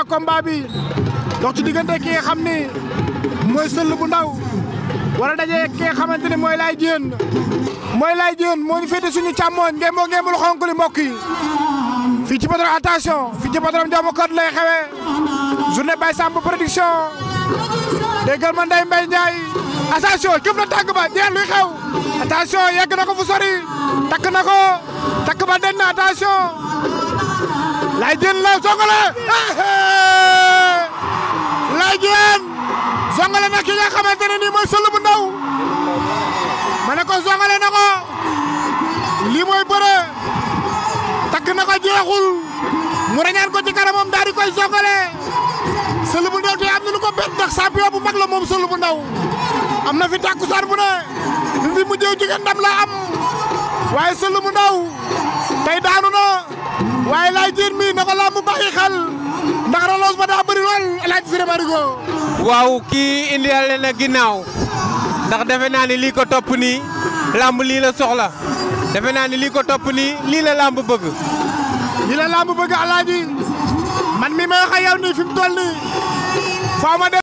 combat bi dox ci diggante ki nga xam ni mooy Seul bu Ndaw wala daje ki nga xamante ni mooy Laye Diène moo ñu féete suñu càmmooñ ngeen lu xonk li mbokk yi fii ci Podor attention fii ci Podor Ndioma Code lay xewee journée Baye Samb production déggal ma Ndeye Mbaye Ndiaye attention këf na tàgg ba jeex luy xew attention yegg na ko fu sori takk ba den na attention Laye Diène la songale Laye Diène songale na ki nga xamante ne nii mooy Seul bu Ndaw ma ne ko songale na ko lii mooy bëre takk na ko jeexul mu reñaan ko ci kanamam daal di koy songale Seul bu Ndaw te am na lu ko bett ndax champion bu mag la moom Seul bu Ndaw am na fi takkusaan bu ne bi fi mujjee jigéen ndam la am waaye Seul bu Ndaw tey daanu na waaye Laye Diène mi na ko làmb bàyyi xel ndax reloos ba daa bëri lool laaj Siré Barigo. waaw kii indi na ginnaaw ndax defe naa ni lii ko topp nii làmb lii la soxla defe naa ni lii ko topp nii lii la làmb bëgg. lii la làmb bëgg alaaji man mi may wax ak yow nii fi mu toll nii faaw ma